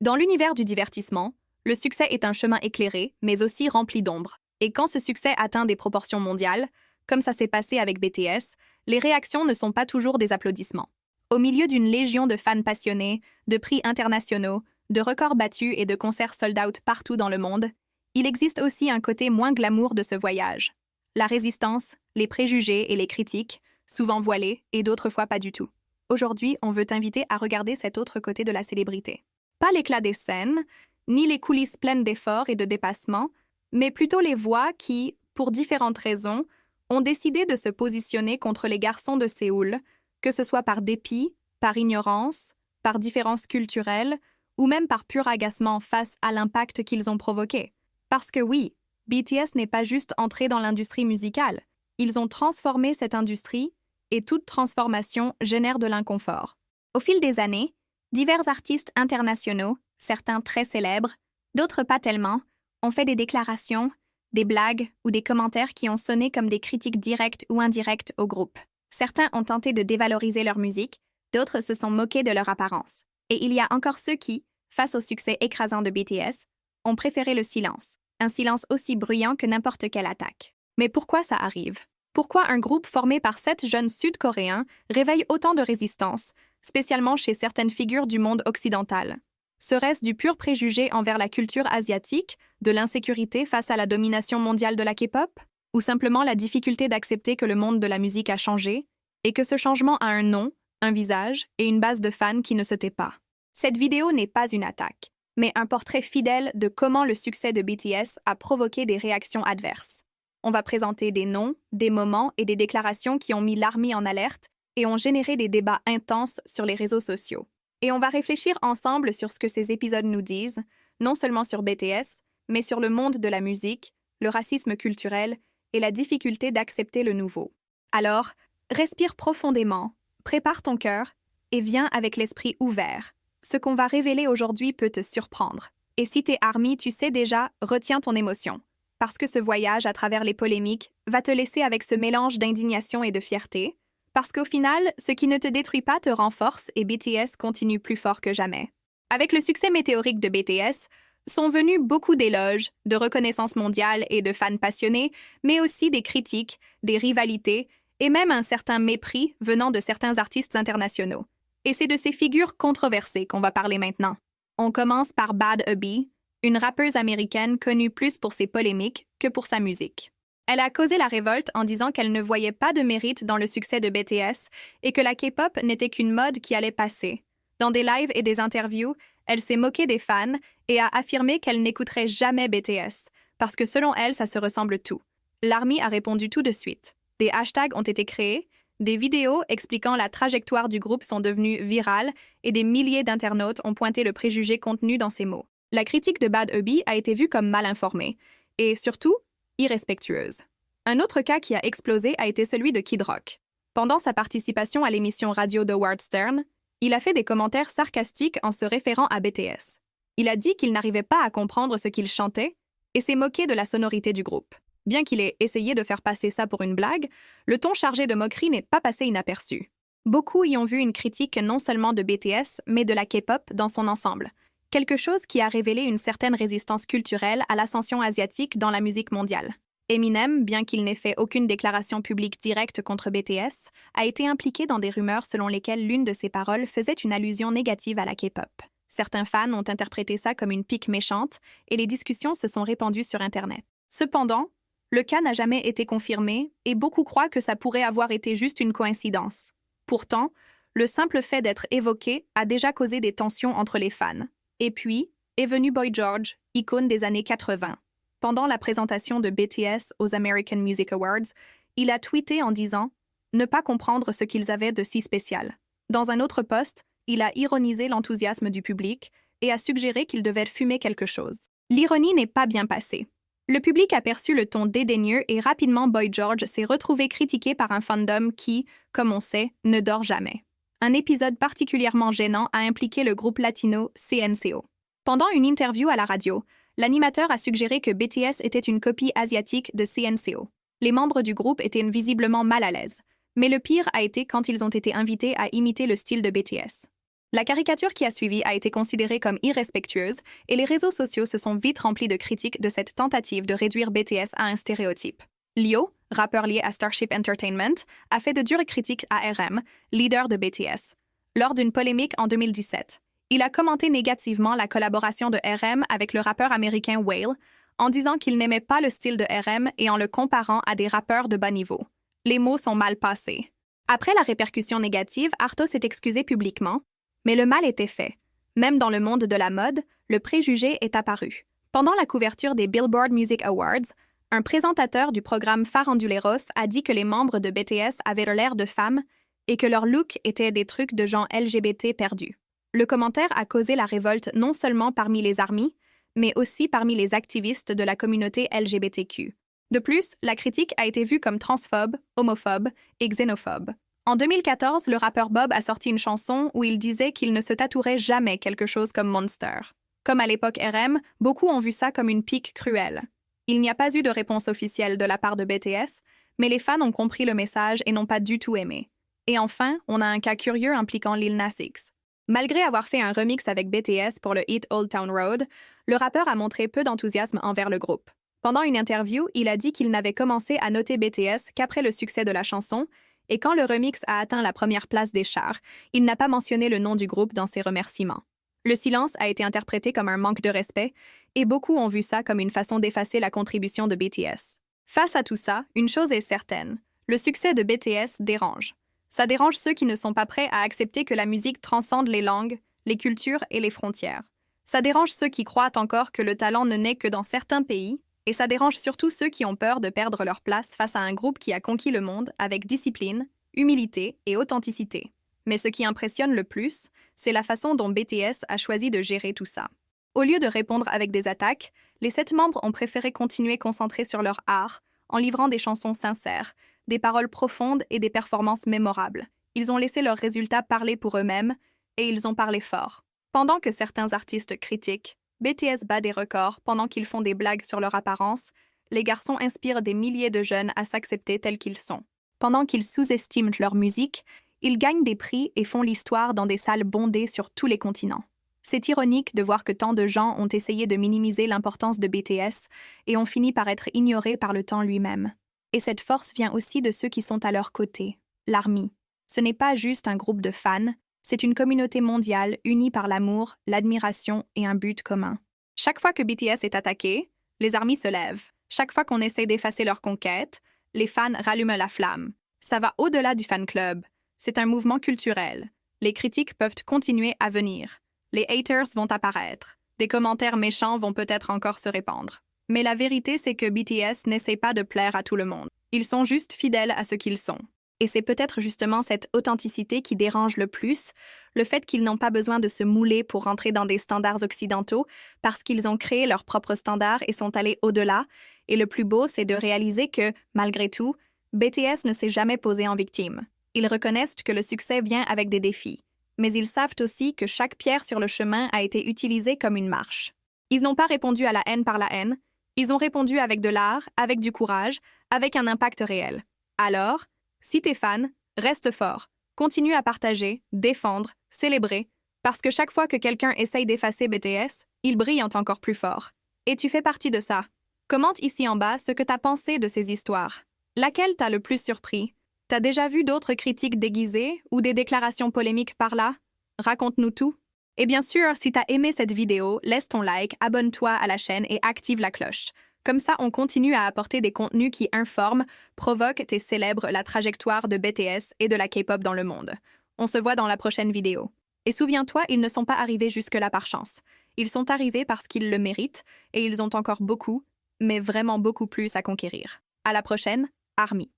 Dans l'univers du divertissement, le succès est un chemin éclairé, mais aussi rempli d'ombres. Et quand ce succès atteint des proportions mondiales, comme ça s'est passé avec BTS, les réactions ne sont pas toujours des applaudissements. Au milieu d'une légion de fans passionnés, de prix internationaux, de records battus et de concerts sold-out partout dans le monde, il existe aussi un côté moins glamour de ce voyage. La résistance, les préjugés et les critiques, souvent voilés et d'autres fois pas du tout. Aujourd'hui, on veut t'inviter à regarder cet autre côté de la célébrité. Pas l'éclat des scènes, ni les coulisses pleines d'efforts et de dépassements, mais plutôt les voix qui, pour différentes raisons, ont décidé de se positionner contre les garçons de Séoul, que ce soit par dépit, par ignorance, par différence culturelle, ou même par pur agacement face à l'impact qu'ils ont provoqué. Parce que oui, BTS n'est pas juste entré dans l'industrie musicale, ils ont transformé cette industrie, et toute transformation génère de l'inconfort. Au fil des années, divers artistes internationaux, certains très célèbres, d'autres pas tellement, ont fait des déclarations, des blagues ou des commentaires qui ont sonné comme des critiques directes ou indirectes au groupe. Certains ont tenté de dévaloriser leur musique, d'autres se sont moqués de leur apparence. Et il y a encore ceux qui, face au succès écrasant de BTS, ont préféré le silence. Un silence aussi bruyant que n'importe quelle attaque. Mais pourquoi ça arrive? Pourquoi un groupe formé par 7 jeunes Sud-Coréens réveille autant de résistance, spécialement chez certaines figures du monde occidental? Serait-ce du pur préjugé envers la culture asiatique, de l'insécurité face à la domination mondiale de la K-pop? Ou simplement la difficulté d'accepter que le monde de la musique a changé, et que ce changement a un nom, un visage et une base de fans qui ne se tait pas? Cette vidéo n'est pas une attaque, mais un portrait fidèle de comment le succès de BTS a provoqué des réactions adverses. On va présenter des noms, des moments et des déclarations qui ont mis l'armée en alerte et ont généré des débats intenses sur les réseaux sociaux. Et on va réfléchir ensemble sur ce que ces épisodes nous disent, non seulement sur BTS, mais sur le monde de la musique, le racisme culturel et la difficulté d'accepter le nouveau. Alors, respire profondément, prépare ton cœur et viens avec l'esprit ouvert. Ce qu'on va révéler aujourd'hui peut te surprendre. Et si t'es ARMY, tu sais déjà, retiens ton émotion. Parce que ce voyage à travers les polémiques va te laisser avec ce mélange d'indignation et de fierté, parce qu'au final, ce qui ne te détruit pas te renforce et BTS continue plus fort que jamais. Avec le succès météorique de BTS, sont venus beaucoup d'éloges, de reconnaissance mondiale et de fans passionnés, mais aussi des critiques, des rivalités et même un certain mépris venant de certains artistes internationaux. Et c'est de ces figures controversées qu'on va parler maintenant. On commence par Bad Abby, une rappeuse américaine connue plus pour ses polémiques que pour sa musique. Elle a causé la révolte en disant qu'elle ne voyait pas de mérite dans le succès de BTS et que la K-pop n'était qu'une mode qui allait passer. Dans des lives et des interviews, elle s'est moquée des fans et a affirmé qu'elle n'écouterait jamais BTS, parce que selon elle, ça se ressemble tout. L'ARMY a répondu tout de suite. Des hashtags ont été créés, des vidéos expliquant la trajectoire du groupe sont devenues virales et des milliers d'internautes ont pointé le préjugé contenu dans ces mots. La critique de Bad Abby a été vue comme mal informée et, surtout, irrespectueuse. Un autre cas qui a explosé a été celui de Kid Rock. Pendant sa participation à l'émission radio d'Howard Stern, il a fait des commentaires sarcastiques en se référant à BTS. Il a dit qu'il n'arrivait pas à comprendre ce qu'il chantait et s'est moqué de la sonorité du groupe. Bien qu'il ait essayé de faire passer ça pour une blague, le ton chargé de moquerie n'est pas passé inaperçu. Beaucoup y ont vu une critique non seulement de BTS, mais de la K-pop dans son ensemble. Quelque chose qui a révélé une certaine résistance culturelle à l'ascension asiatique dans la musique mondiale. Eminem, bien qu'il n'ait fait aucune déclaration publique directe contre BTS, a été impliqué dans des rumeurs selon lesquelles l'une de ses paroles faisait une allusion négative à la K-pop. Certains fans ont interprété ça comme une pique méchante et les discussions se sont répandues sur Internet. Cependant, le cas n'a jamais été confirmé et beaucoup croient que ça pourrait avoir été juste une coïncidence. Pourtant, le simple fait d'être évoqué a déjà causé des tensions entre les fans. Et puis, est venu Boy George, icône des années 80. Pendant la présentation de BTS aux American Music Awards, il a tweeté en disant « Ne pas comprendre ce qu'ils avaient de si spécial ». Dans un autre post, il a ironisé l'enthousiasme du public et a suggéré qu'il devait fumer quelque chose. L'ironie n'est pas bien passée. Le public a perçu le ton dédaigneux et rapidement Boy George s'est retrouvé critiqué par un fandom qui, comme on sait, ne dort jamais. Un épisode particulièrement gênant a impliqué le groupe latino CNCO. Pendant une interview à la radio, l'animateur a suggéré que BTS était une copie asiatique de CNCO. Les membres du groupe étaient visiblement mal à l'aise, mais le pire a été quand ils ont été invités à imiter le style de BTS. La caricature qui a suivi a été considérée comme irrespectueuse et les réseaux sociaux se sont vite remplis de critiques de cette tentative de réduire BTS à un stéréotype. Lyo, rappeur lié à Starship Entertainment, a fait de dures critiques à RM, leader de BTS, lors d'une polémique en 2017. Il a commenté négativement la collaboration de RM avec le rappeur américain Whale, en disant qu'il n'aimait pas le style de RM et en le comparant à des rappeurs de bas niveau. Les mots sont mal passés. Après la répercussion négative, Arto s'est excusé publiquement, mais le mal était fait. Même dans le monde de la mode, le préjugé est apparu. Pendant la couverture des Billboard Music Awards, un présentateur du programme Faranduleros a dit que les membres de BTS avaient l'air de femmes et que leur look était des trucs de gens LGBT perdus. Le commentaire a causé la révolte non seulement parmi les ARMY, mais aussi parmi les activistes de la communauté LGBTQ. De plus, la critique a été vue comme transphobe, homophobe et xénophobe. En 2014, le rappeur Bob a sorti une chanson où il disait qu'il ne se tatouerait jamais quelque chose comme Monster. Comme à l'époque RM, beaucoup ont vu ça comme une pique cruelle. Il n'y a pas eu de réponse officielle de la part de BTS, mais les fans ont compris le message et n'ont pas du tout aimé. Et enfin, on a un cas curieux impliquant Lil Nas X. Malgré avoir fait un remix avec BTS pour le hit Old Town Road, le rappeur a montré peu d'enthousiasme envers le groupe. Pendant une interview, il a dit qu'il n'avait commencé à noter BTS qu'après le succès de la chanson, et quand le remix a atteint la première place des charts, il n'a pas mentionné le nom du groupe dans ses remerciements. Le silence a été interprété comme un manque de respect, et beaucoup ont vu ça comme une façon d'effacer la contribution de BTS. Face à tout ça, une chose est certaine, le succès de BTS dérange. Ça dérange ceux qui ne sont pas prêts à accepter que la musique transcende les langues, les cultures et les frontières. Ça dérange ceux qui croient encore que le talent ne naît que dans certains pays, et ça dérange surtout ceux qui ont peur de perdre leur place face à un groupe qui a conquis le monde avec discipline, humilité et authenticité. Mais ce qui impressionne le plus, c'est la façon dont BTS a choisi de gérer tout ça. Au lieu de répondre avec des attaques, les 7 membres ont préféré continuer concentrés sur leur art, en livrant des chansons sincères, des paroles profondes et des performances mémorables. Ils ont laissé leurs résultats parler pour eux-mêmes, et ils ont parlé fort. Pendant que certains artistes critiquent, BTS bat des records pendant qu'ils font des blagues sur leur apparence, les garçons inspirent des milliers de jeunes à s'accepter tels qu'ils sont. Pendant qu'ils sous-estiment leur musique, ils gagnent des prix et font l'histoire dans des salles bondées sur tous les continents. C'est ironique de voir que tant de gens ont essayé de minimiser l'importance de BTS et ont fini par être ignorés par le temps lui-même. Et cette force vient aussi de ceux qui sont à leur côté, l'ARMY. Ce n'est pas juste un groupe de fans, c'est une communauté mondiale unie par l'amour, l'admiration et un but commun. Chaque fois que BTS est attaqué, les ARMY se lèvent. Chaque fois qu'on essaie d'effacer leur conquête, les fans rallument la flamme. Ça va au-delà du fan club. C'est un mouvement culturel. Les critiques peuvent continuer à venir. Les haters vont apparaître. Des commentaires méchants vont peut-être encore se répandre. Mais la vérité, c'est que BTS n'essaie pas de plaire à tout le monde. Ils sont juste fidèles à ce qu'ils sont. Et c'est peut-être justement cette authenticité qui dérange le plus, le fait qu'ils n'ont pas besoin de se mouler pour rentrer dans des standards occidentaux, parce qu'ils ont créé leurs propres standards et sont allés au-delà. Et le plus beau, c'est de réaliser que, malgré tout, BTS ne s'est jamais posé en victime. Ils reconnaissent que le succès vient avec des défis. Mais ils savent aussi que chaque pierre sur le chemin a été utilisée comme une marche. Ils n'ont pas répondu à la haine par la haine, ils ont répondu avec de l'art, avec du courage, avec un impact réel. Alors, si t'es fan, reste fort, continue à partager, défendre, célébrer, parce que chaque fois que quelqu'un essaye d'effacer BTS, il brille encore plus fort. Et tu fais partie de ça. Commente ici en bas ce que t'as pensé de ces histoires. Laquelle t'a le plus surpris? T'as déjà vu d'autres critiques déguisées ou des déclarations polémiques par là? Raconte-nous tout. Et bien sûr, si t'as aimé cette vidéo, laisse ton like, abonne-toi à la chaîne et active la cloche. Comme ça, on continue à apporter des contenus qui informent, provoquent et célèbrent la trajectoire de BTS et de la K-pop dans le monde. On se voit dans la prochaine vidéo. Et souviens-toi, ils ne sont pas arrivés jusque-là par chance. Ils sont arrivés parce qu'ils le méritent et ils ont encore beaucoup, mais vraiment beaucoup plus à conquérir. À la prochaine, ARMY.